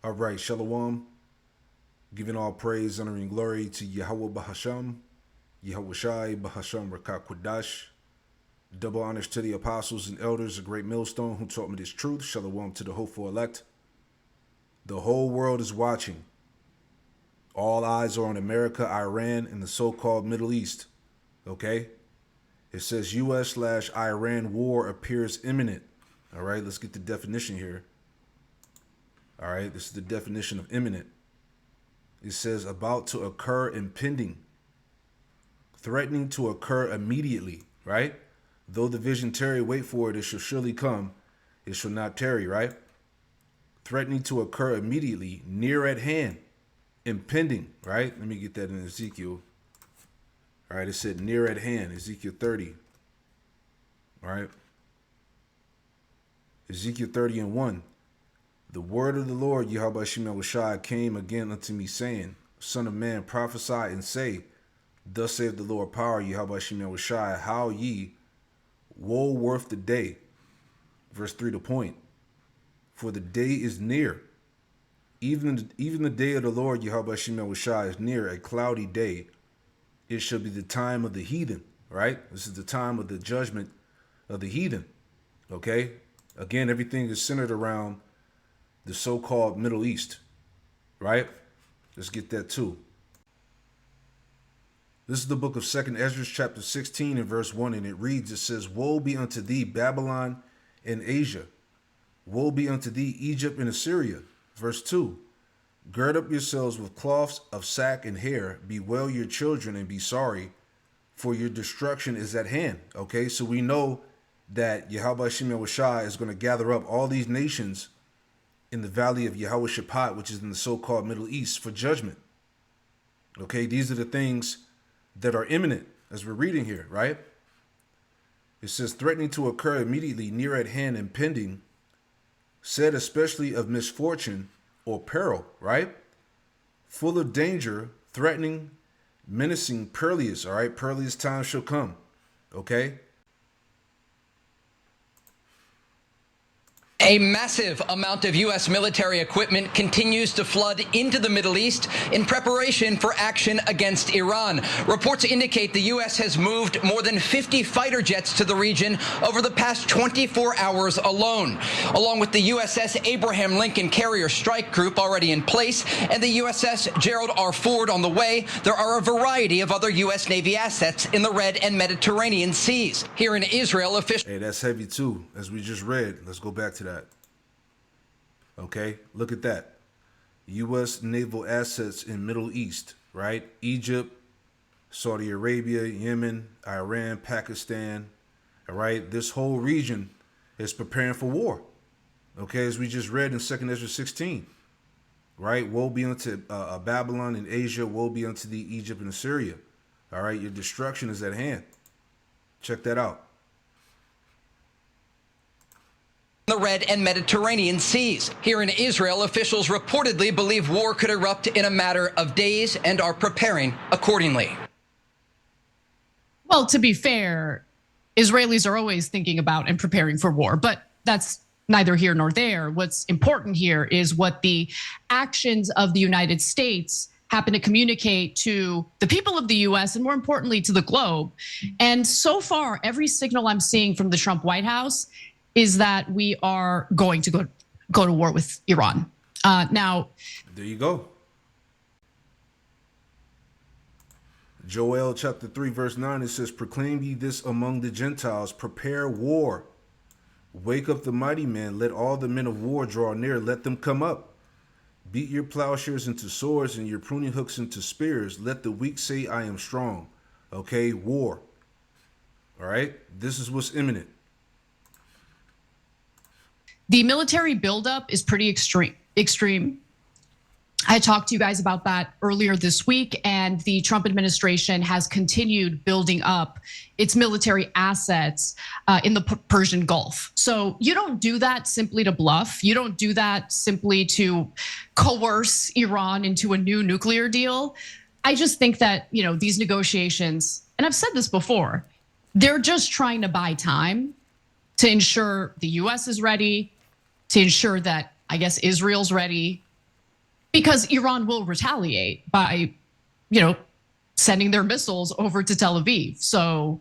All right, Shalom. Giving all praise, honor, and glory to Yahweh Bahasham, Yahweh Shai Bahasham Rakat Kwadash. Double honors to the apostles and elders, a great millstone who taught me this truth. Shalom to the hopeful elect. The whole world is watching. All eyes are on America, Iran, and the so-called Middle East. Okay? It says U.S./Iran war appears imminent. All right, let's get the definition here. All right, this is the definition of imminent. It says about to occur, impending, threatening to occur immediately, right? Though the vision tarry, wait for it, it shall surely come, it shall not tarry, right? Threatening to occur immediately, near at hand, impending, right? Let me get that in Ezekiel. All right, it said near at hand, Ezekiel 30. All right. Ezekiel 30 and 1. The word of the Lord, Yahweh Shemel Shai, came again unto me, saying, Son of man, prophesy and say, Thus saith the Lord power, Yahweh Shemel Shai, how ye, woe worth the day. Verse 3 to point. For the day is near. Even the day of the Lord, Yahweh Shemel Shai, is near, a cloudy day. It shall be the time of the heathen, right? This is the time of the judgment of the heathen, okay? Again, everything is centered around the so-called Middle East, right? Let's get that too. This is the book of 2nd Ezra, chapter 16 and verse 1, and it reads, it says, Woe be unto thee, Babylon and Asia. Woe be unto thee, Egypt and Assyria. Verse 2, Gird up yourselves with cloths of sack and hair, bewail your children and be sorry, for your destruction is at hand. Okay, so we know that Yahweh Shemel Shai is going to gather up all these nations in the valley of Yahweh Shaphat, which is in the so-called Middle East, for judgment. Okay, these are the things that are imminent, as we're reading here, right? It says, threatening to occur immediately, near at hand, impending, said especially of misfortune or peril, right? Full of danger, threatening, menacing, perilous, all right? Perilous time shall come, okay? A massive amount of U.S. military equipment continues to flood into the Middle East in preparation for action against Iran. Reports indicate the U.S. has moved more than 50 fighter jets to the region over the past 24 hours alone. Along with the USS Abraham Lincoln Carrier Strike Group already in place and the USS Gerald R. Ford on the way, there are a variety of other U.S. Navy assets in the Red and Mediterranean seas. Here in Israel, officials... Hey, that's heavy too, as we just read. Let's go back to that. Okay, look at that. U.S. naval assets in Middle East, right? Egypt, Saudi Arabia, Yemen, Iran, Pakistan, all right? This whole region is preparing for war, okay? As we just read in 2nd Ezra 16, right? Woe be unto Babylon and Asia, woe be unto thee, Egypt and Assyria, all right? Your destruction is at hand. Check that out. The Red and Mediterranean seas. Here in Israel, officials reportedly believe war could erupt in a matter of days and are preparing accordingly. Well, to be fair, Israelis are always thinking about and preparing for war, but that's neither here nor there. What's important here is what the actions of the United States happen to communicate to the people of the US and more importantly to the globe. And so far, every signal I'm seeing from the Trump White House is that we are going to go to war with Iran. Now, there you go. Joel chapter 3 verse 9, it says, Proclaim ye this among the Gentiles, prepare war. Wake up the mighty men, let all the men of war draw near, let them come up. Beat your plowshares into swords and your pruning hooks into spears. Let the weak say, I am strong. Okay, war. All right, this is what's imminent. The military buildup is pretty extreme. I talked to you guys about that earlier this week, and the Trump administration has continued building up its military assets in the Persian Gulf. So you don't do that simply to bluff. You don't do that simply to coerce Iran into a new nuclear deal. I just think that, these negotiations, and I've said this before, they're just trying to buy time to ensure the US is ready, to ensure that, I guess, Israel's ready, because Iran will retaliate by, sending their missiles over to Tel Aviv. So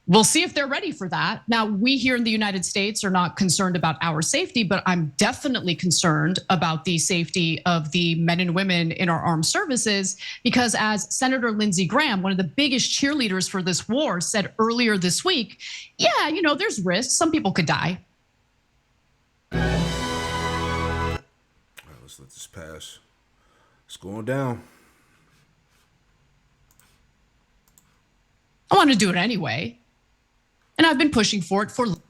we'll see if they're ready for that. Now, we here in the United States are not concerned about our safety, but I'm definitely concerned about the safety of the men and women in our armed services, because as Senator Lindsey Graham, one of the biggest cheerleaders for this war, said earlier this week, yeah, there's risks. Some people could die. All right, let's let this pass. It's going down. I want to do it anyway. And I've been pushing for it for the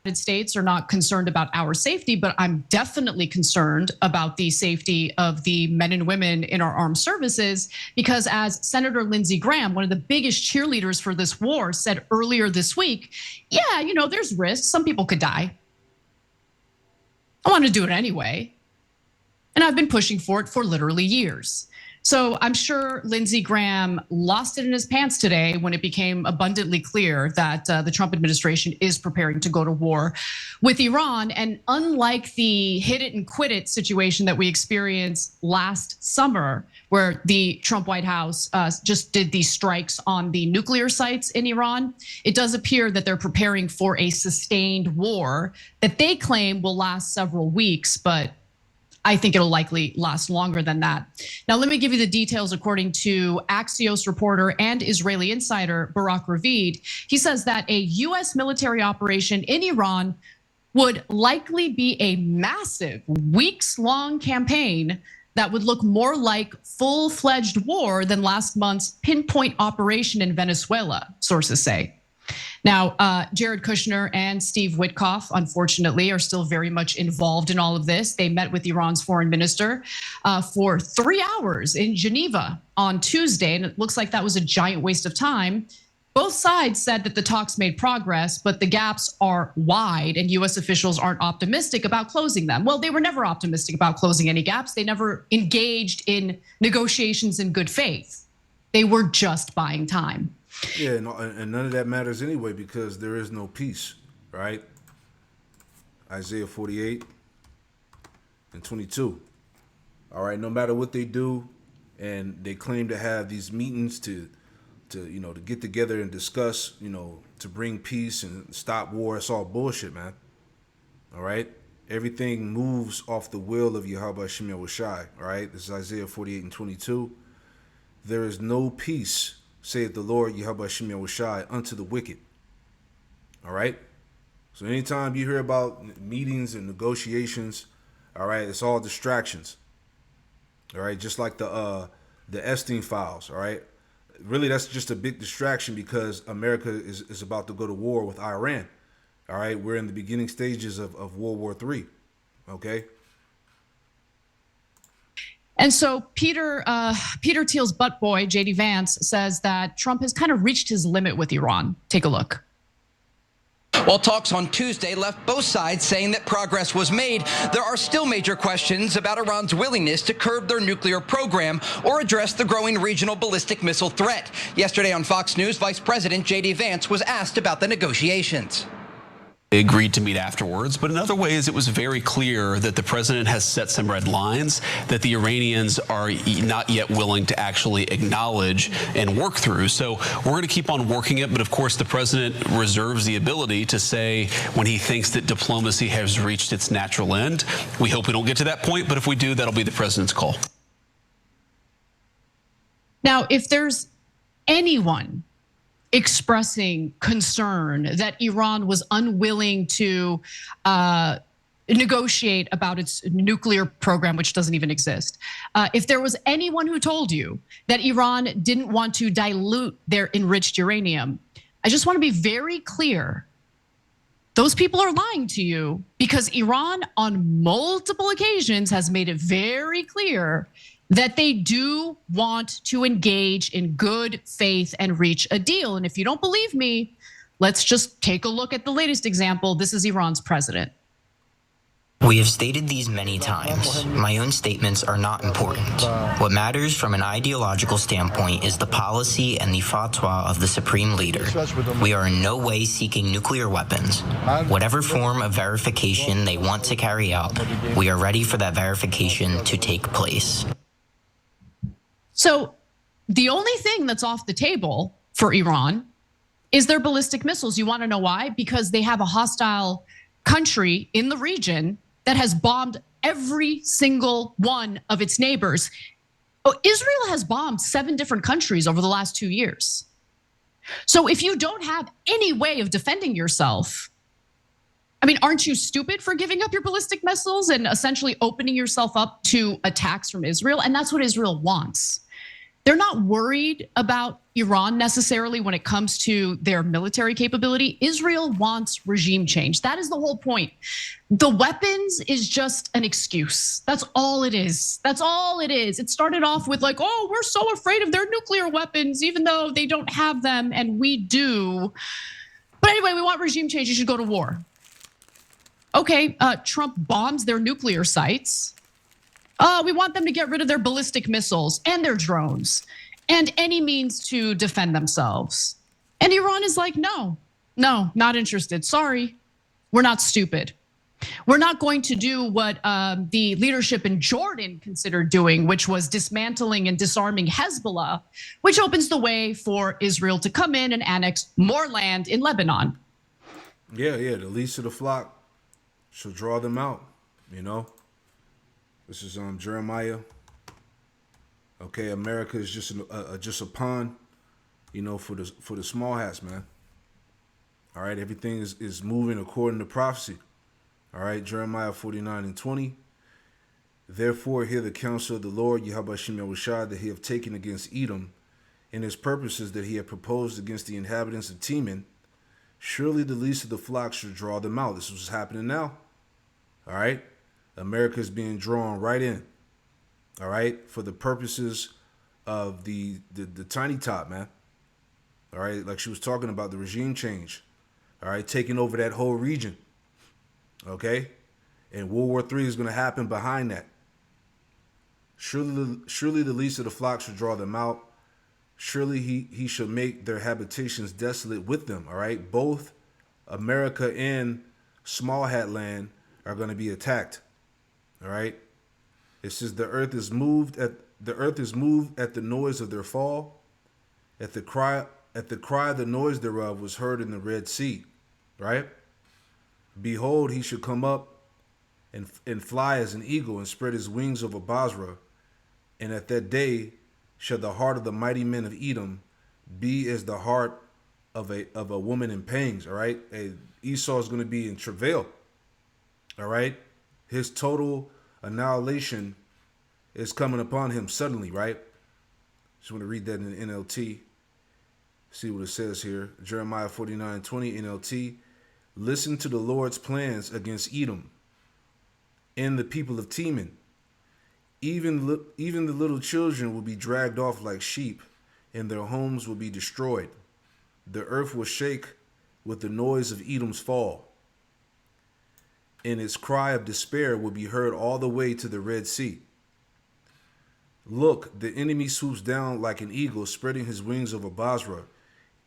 United States are not concerned about our safety, but I'm definitely concerned about the safety of the men and women in our armed services, because as Senator Lindsey Graham, one of the biggest cheerleaders for this war, said earlier this week, yeah, there's risks. Some people could die. I want to do it anyway. And I've been pushing for it for literally years. So I'm sure Lindsey Graham lost it in his pants today when it became abundantly clear that the Trump administration is preparing to go to war with Iran. And unlike the hit it and quit it situation that we experienced last summer, where the Trump White House just did these strikes on the nuclear sites in Iran, it does appear that they're preparing for a sustained war that they claim will last several weeks, but I think it'll likely last longer than that. Now, let me give you the details according to Axios reporter and Israeli insider Barak Ravid. He says that a US military operation in Iran would likely be a massive, weeks-long campaign that would look more like full-fledged war than last month's pinpoint operation in Venezuela, sources say. Now, Jared Kushner and Steve Witkoff, unfortunately, are still very much involved in all of this. They met with Iran's foreign minister for 3 hours in Geneva on Tuesday, and it looks like that was a giant waste of time. Both sides said that the talks made progress, but the gaps are wide, and US officials aren't optimistic about closing them. Well, they were never optimistic about closing any gaps. They never engaged in negotiations in good faith. They were just buying time. Yeah, and none of that matters anyway, because there is no peace, right? Isaiah 48 and 22. All right, no matter what they do, and they claim to have these meetings to get together and discuss, to bring peace and stop war. It's all bullshit, man. All right? Everything moves off the will of Yahweh Hashem Yahushai, all right? This is Isaiah 48 and 22. There is no peace, saith the Lord Yahweh Hashem Yahushai, unto the wicked. All right? So anytime you hear about meetings and negotiations, all right, it's all distractions. All right, just like the Epstein files, all right? Really, that's just a big distraction, because America is about to go to war with Iran. All right, we're in the beginning stages of World War III, okay? And so Peter Thiel's butt boy, JD Vance, says that Trump has kind of reached his limit with Iran. Take a look. While talks on Tuesday left both sides saying that progress was made, there are still major questions about Iran's willingness to curb their nuclear program or address the growing regional ballistic missile threat. Yesterday on Fox News, Vice President JD Vance was asked about the negotiations. They agreed to meet afterwards, but in other ways, it was very clear that the president has set some red lines that the Iranians are not yet willing to actually acknowledge and work through. So we're going to keep on working it. But of course, the president reserves the ability to say when he thinks that diplomacy has reached its natural end. We hope we don't get to that point, but if we do, that'll be the president's call. Now, if there's anyone expressing concern that Iran was unwilling to negotiate about its nuclear program, which doesn't even exist. If there was anyone who told you that Iran didn't want to dilute their enriched uranium, I just want to be very clear. Those people are lying to you, because Iran on multiple occasions has made it very clear that they do want to engage in good faith and reach a deal. And if you don't believe me, let's just take a look at the latest example. This is Iran's president. We have stated these many times. My own statements are not important. What matters from an ideological standpoint is the policy and the fatwa of the Supreme Leader. We are in no way seeking nuclear weapons. Whatever form of verification they want to carry out, we are ready for that verification to take place. So the only thing that's off the table for Iran is their ballistic missiles. You want to know why? Because they have a hostile country in the region that has bombed every single one of its neighbors. Israel has bombed 7 different countries over the last 2 years. So if you don't have any way of defending yourself, I mean, aren't you stupid for giving up your ballistic missiles and essentially opening yourself up to attacks from Israel? And that's what Israel wants. They're not worried about Iran necessarily when it comes to their military capability. Israel wants regime change. That is the whole point. The weapons is just an excuse. That's all it is. That's all it is. It started off with like, oh, we're so afraid of their nuclear weapons, even though they don't have them and we do. But anyway, we want regime change. You should go to war. Okay, Trump bombs their nuclear sites. We want them to get rid of their ballistic missiles and their drones and any means to defend themselves. And Iran is like, no, not interested. Sorry, we're not stupid. We're not going to do what the leadership in Jordan considered doing, which was dismantling and disarming Hezbollah, which opens the way for Israel to come in and annex more land in Lebanon. Yeah, the least of the flock shall draw them out, you know. This is Jeremiah. Okay, America is just a pawn, you know, for the small hats, man. All right, everything is moving according to prophecy. All right, Jeremiah 49:20. Therefore, hear the counsel of the Lord, Yahweh Shem Yahushua, that he have taken against Edom, and his purposes that he had proposed against the inhabitants of Teman. Surely the least of the flock should draw them out. This is what's happening now. All right. America is being drawn right in, all right, for the purposes of the tiny top, man. All right, like she was talking about the regime change, all right, taking over that whole region, okay, and World War III is going to happen behind that. Surely the least of the flock should draw them out. Surely he should make their habitations desolate with them, all right. Both America and Small Hat Land are going to be attacked. All right. It says the earth is moved at the noise of their fall. At the cry the noise thereof was heard in the Red Sea. Right? Behold, he should come up and fly as an eagle and spread his wings over Basra. And at that day shall the heart of the mighty men of Edom be as the heart of a woman in pangs. All right. Esau is going to be in travail. All right. His total annihilation is coming upon him suddenly, right? Just want to read that in the NLT. See what it says here. Jeremiah 49:20 NLT. Listen to the Lord's plans against Edom and the people of Teman. Even the little children will be dragged off like sheep, and their homes will be destroyed. The earth will shake with the noise of Edom's fall, and its cry of despair will be heard all the way to the Red Sea. Look, the enemy swoops down like an eagle, spreading his wings over Basra.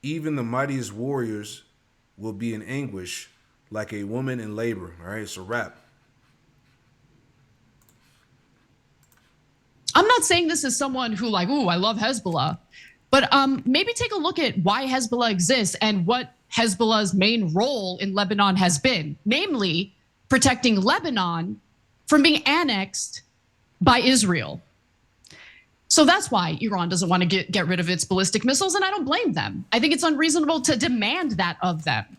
Even the mightiest warriors will be in anguish like a woman in labor. All right, it's a wrap. I'm not saying this is someone who like, ooh, I love Hezbollah, but maybe take a look at why Hezbollah exists and what Hezbollah's main role in Lebanon has been, namely protecting Lebanon from being annexed by Israel. So that's why Iran doesn't want to get rid of its ballistic missiles, and I don't blame them. I think it's unreasonable to demand that of them.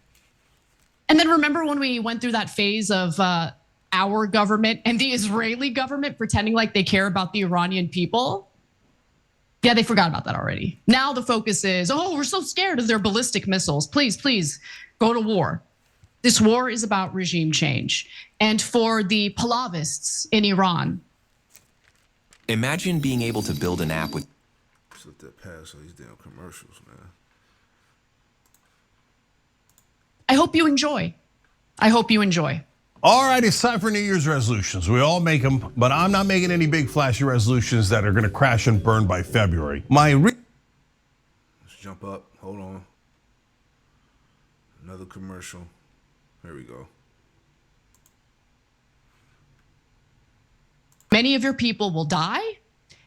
And then remember when we went through that phase of our government and the Israeli government pretending like they care about the Iranian people? Yeah, they forgot about that already. Now the focus is, oh, we're so scared of their ballistic missiles. Please, go to war. This war is about regime change. And for the Pahlavists in Iran, imagine being able to build an app with. Just let that pass all these damn commercials, man. I hope you enjoy. All right, it's time for New Year's resolutions. We all make them, but I'm not making any big flashy resolutions that are gonna crash and burn by February. Let's jump up, hold on. Another commercial, there we go. Many of your people will die,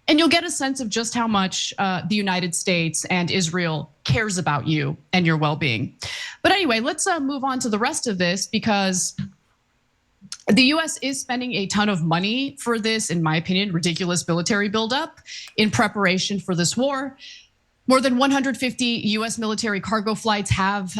and you'll get a sense of just how much the United States and Israel cares about you and your well-being. But anyway, let's move on to the rest of this, because the US is spending a ton of money for this, in my opinion, ridiculous military buildup in preparation for this war. More than 150 US military cargo flights have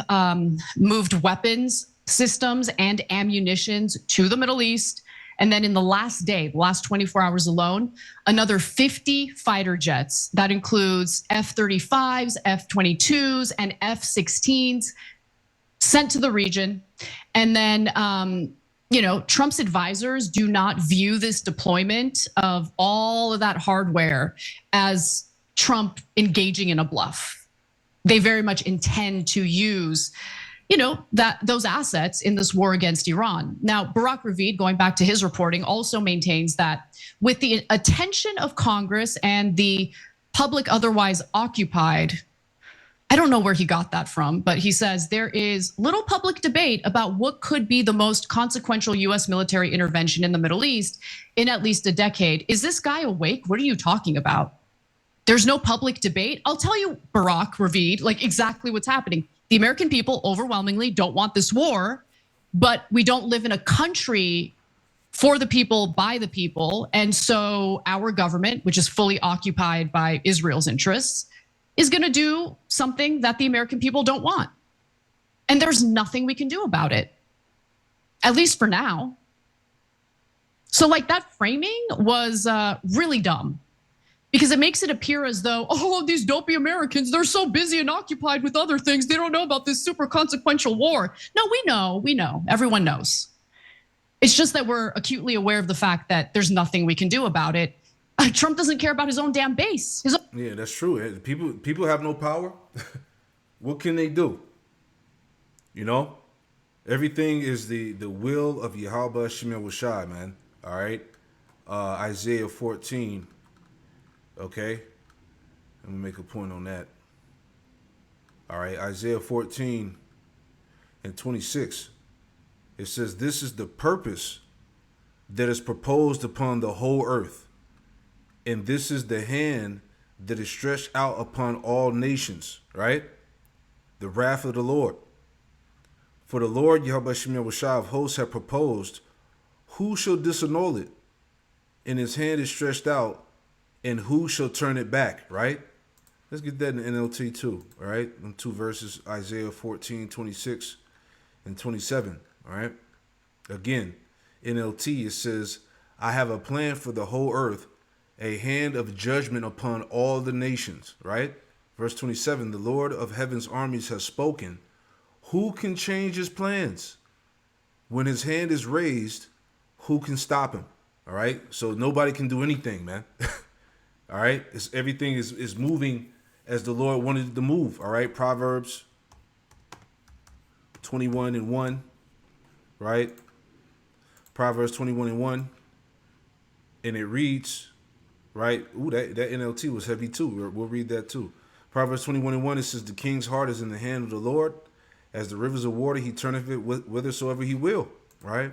moved weapons, systems, and ammunitions to the Middle East. And then in the last day, the last 24 hours alone, another 50 fighter jets. That includes F-35s, F-22s, and F-16s sent to the region. And then, Trump's advisors do not view this deployment of all of that hardware as Trump engaging in a bluff. They very much intend to use those assets in this war against Iran. Now, Barak Ravid, going back to his reporting, also maintains that with the attention of Congress and the public otherwise occupied, I don't know where he got that from, but he says there is little public debate about what could be the most consequential US military intervention in the Middle East in at least a decade. Is this guy awake? What are you talking about? There's no public debate. I'll tell you, Barak Ravid, like exactly what's happening. The American people overwhelmingly don't want this war, but we don't live in a country for the people, by the people. And so our government, which is fully occupied by Israel's interests, is gonna do something that the American people don't want. And there's nothing we can do about it, at least for now. So like that framing was really dumb, because it makes it appear as though, these dopey Americans, they're so busy and occupied with other things, they don't know about this super consequential war. No, we know, everyone knows. It's just that we're acutely aware of the fact that there's nothing we can do about it. Trump doesn't care about his own damn base. Yeah, that's true. People have no power. What can they do? Everything is the will of Yahweh Shemel Washai, man. All right, Isaiah 14. Okay, let me make a point on that. All right, Isaiah 14 and 26. It says, "This is the purpose that is proposed upon the whole earth, and this is the hand that is stretched out upon all nations," right? The wrath of the Lord. For the Lord, Yahweh Shemel Washai of hosts, have proposed, who shall disannul it? And his hand is stretched out, and who shall turn it back, right? Let's get that in NLT too, all right? Them two verses, Isaiah 14, 26 and 27, all right? Again, NLT, it says, "I have a plan for the whole earth, a hand of judgment upon all the nations," right? Verse 27, "The Lord of heaven's armies has spoken. Who can change his plans? When his hand is raised, who can stop him?" All right? So nobody can do anything, man. All right? Everything is moving as the Lord wanted it to move. All right? Proverbs 21 and 1, right? Proverbs 21 and 1. And it reads, right? Ooh, that NLT was heavy too. We'll read that too. Proverbs 21 and 1, it says, "The king's heart is in the hand of the Lord. As the rivers of water, he turneth it whithersoever he will," right?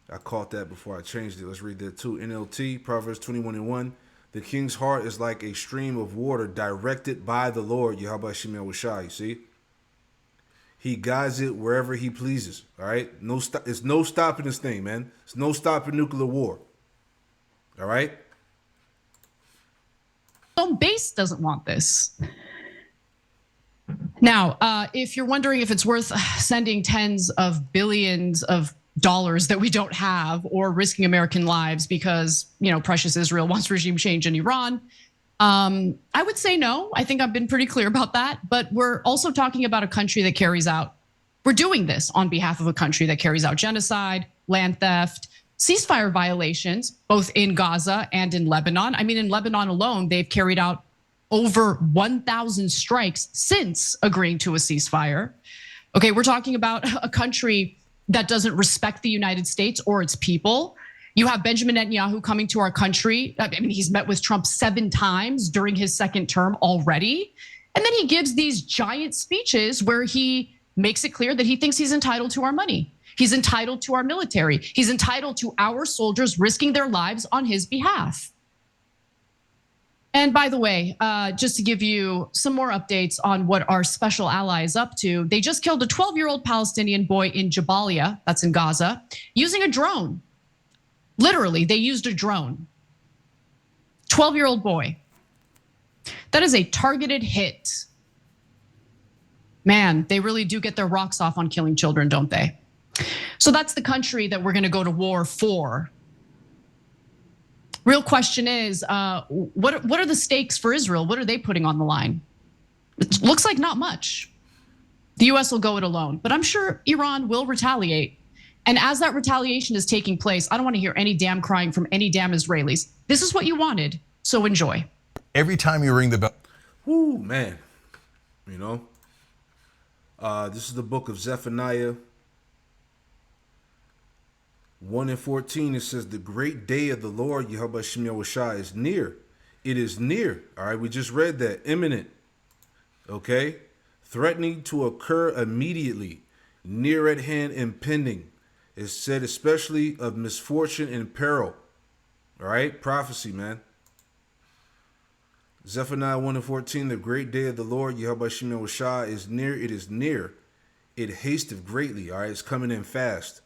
I caught that before I changed it. Let's read that too. NLT, Proverbs 21 and 1. "The king's heart is like a stream of water directed by the Lord, Yahweh Shemel Washai." You see? He guides it wherever he pleases. All right? It's no stopping this thing, man. It's no stopping nuclear war. All right? Own base doesn't want this. Now, if you're wondering if it's worth sending tens of billions of dollars that we don't have, or risking American lives because, precious Israel wants regime change in Iran, I would say no. I think I've been pretty clear about that. But we're also talking about a country that we're doing this on behalf of a country that carries out genocide, land theft, ceasefire violations, both in Gaza and in Lebanon. I mean, in Lebanon alone, they've carried out over 1,000 strikes since agreeing to a ceasefire. Okay, we're talking about a country that doesn't respect the United States or its people. You have Benjamin Netanyahu coming to our country. I mean, he's met with Trump 7 times during his second term already. And then he gives these giant speeches where he makes it clear that he thinks he's entitled to our money. He's entitled to our military. He's entitled to our soldiers risking their lives on his behalf. And by the way, just to give you some more updates on what our special ally is up to, they just killed a 12-year-old Palestinian boy in Jabalia, that's in Gaza, using a drone. Literally, they used a drone. 12-year-old boy. That is a targeted hit. Man, they really do get their rocks off on killing children, don't they? So that's the country that we're going to go to war for. Real question is, what are the stakes for Israel? What are they putting on the line? It looks like not much. The US will go it alone, but I'm sure Iran will retaliate. And as that retaliation is taking place, I don't want to hear any damn crying from any damn Israelis. This is what you wanted, so enjoy. Every time you ring the bell. Whoo, man. You know, this is the book of Zephaniah 1:14. It says, the great day of the Lord, Yahweh Shem Yahushua, is near. It is near. All right, we just read that. Imminent. Okay. Threatening to occur immediately. Near at hand, impending. It's said especially of misfortune and peril. All right, prophecy, man. Zephaniah 1:14, the great day of the Lord, Yahweh Shem Yahushua, is near. It is near. It hasteth greatly. All right, it's coming in fast.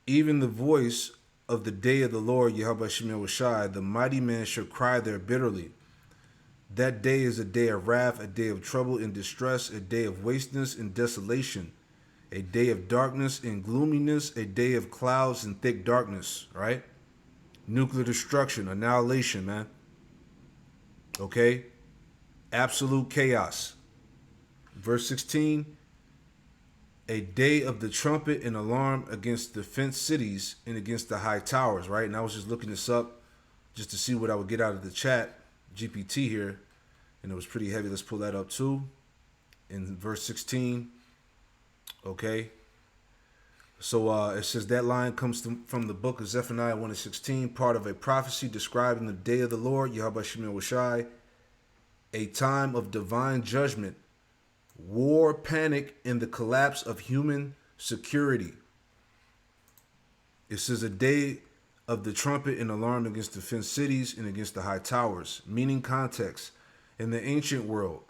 Even the voice of the day of the Lord, Yahweh Shem Yahushua, the mighty man shall cry there bitterly. That day is a day of wrath, a day of trouble and distress, a day of wasteness and desolation, a day of darkness and gloominess, a day of clouds and thick darkness, right? Nuclear destruction, annihilation, man. Okay? Absolute chaos. Verse 16, a day of the trumpet and alarm against the fenced cities and against the high towers, right? And I was just looking this up just to see what I would get out of the chat, GPT here, and it was pretty heavy. Let's pull that up too. In verse 16, okay? So it says that line comes from the book of Zephaniah 1:16, part of a prophecy describing the day of the Lord, Yahweh Shem Yahushua, a time of divine judgment, war, panic, and the collapse of human security. It says a day of the trumpet and alarm against the fenced cities and against the high towers. Meaning context. In the ancient world,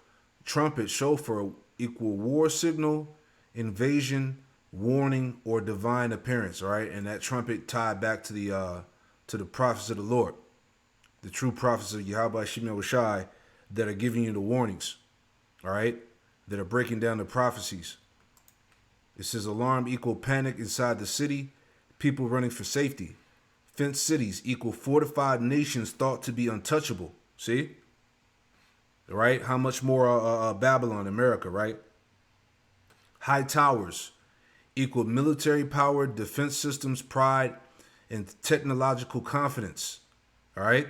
trumpet, shofar equal war signal, invasion, warning, or divine appearance, all right? And that trumpet tied back to the prophets of the Lord, the true prophets of Yahweh Shem Yahushua that are giving you the warnings, all right? That are breaking down the prophecies. It says alarm equal panic inside the city, people running for safety. Fenced cities equal fortified nations thought to be untouchable. See? Right? How much more Babylon, America, right? High towers equal military power, defense systems, pride, and technological confidence. All right?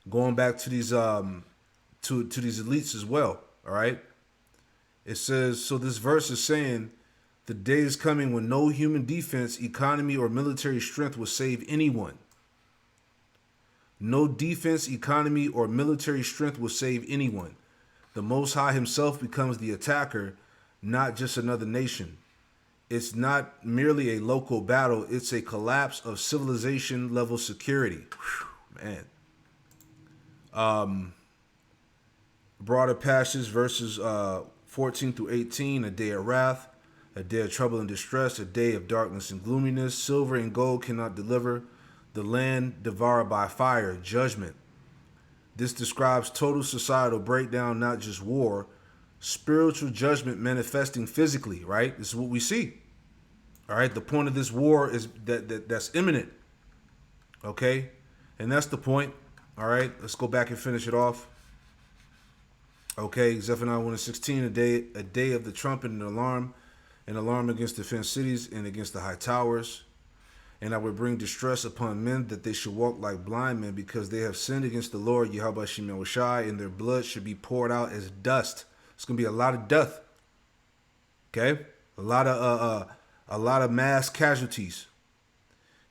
Going back to these to these elites as well. All right? It says, so this verse is saying the day is coming when no human defense, economy, or military strength will save anyone. No defense, economy, or military strength will save anyone. The Most High himself becomes the attacker, not just another nation. It's not merely a local battle. It's a collapse of civilization level security. Whew, man. Broader passages, verses 14 through 18, a day of wrath, a day of trouble and distress, a day of darkness and gloominess. Silver and gold cannot deliver. The land devoured by fire, judgment. This describes total societal breakdown, not just war. Spiritual judgment manifesting physically, right? This is what we see. All right, the point of this war is that's imminent. Okay? And that's the point. All right, let's go back and finish it off. Okay, Zephaniah 1:16, a day of the trumpet and alarm against the fenced cities and against the high towers. And I will bring distress upon men that they should walk like blind men, because they have sinned against the Lord, Yahweh Shem Yahushua, and their blood should be poured out as dust. It's going to be a lot of death. Okay? A lot of a lot of mass casualties,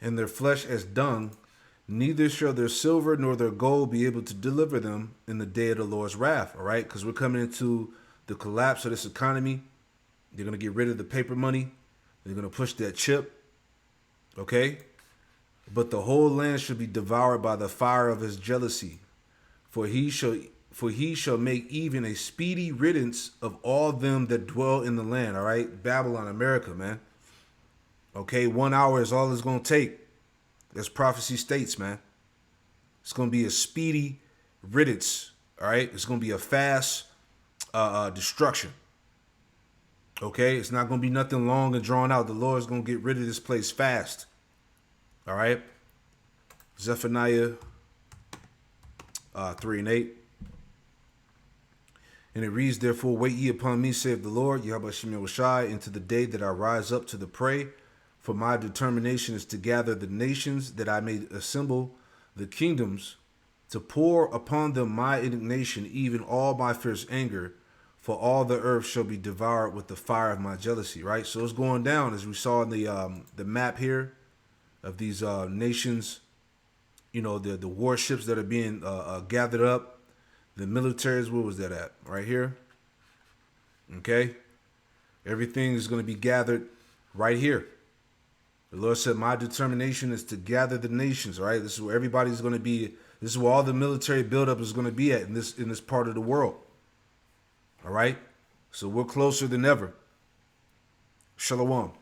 and their flesh as dung, neither shall their silver nor their gold be able to deliver them in the day of the Lord's wrath. All right, because we're coming into the collapse of this economy. They're going to get rid of the paper money. They're going to push that chip. Okay, but the whole land shall be devoured by the fire of his jealousy, for he shall make even a speedy riddance of all them that dwell in the land. All right, Babylon, America, man. Okay, 1 hour is all it's going to take. As prophecy states, man. It's going to be a speedy riddance. All right, it's going to be a fast destruction. Okay, it's not going to be nothing long and drawn out. The Lord is going to get rid of this place fast. All right, Zephaniah 3:8. And it reads, therefore, wait ye upon me, saith the Lord, Yahweh Shem Yahushai, into the day that I rise up to the prey. For my determination is to gather the nations, that I may assemble the kingdoms, to pour upon them my indignation, even all my fierce anger, for all the earth shall be devoured with the fire of my jealousy. Right? So it's going down, as we saw in the map here of these nations, you know, the warships that are being gathered up. The militaries, where was that at? Right here. Okay. Everything is going to be gathered right here. The Lord said, my determination is to gather the nations. All right. This is where everybody's going to be. This is where all the military buildup is going to be at in this part of the world. All right. So we're closer than ever. Shalom.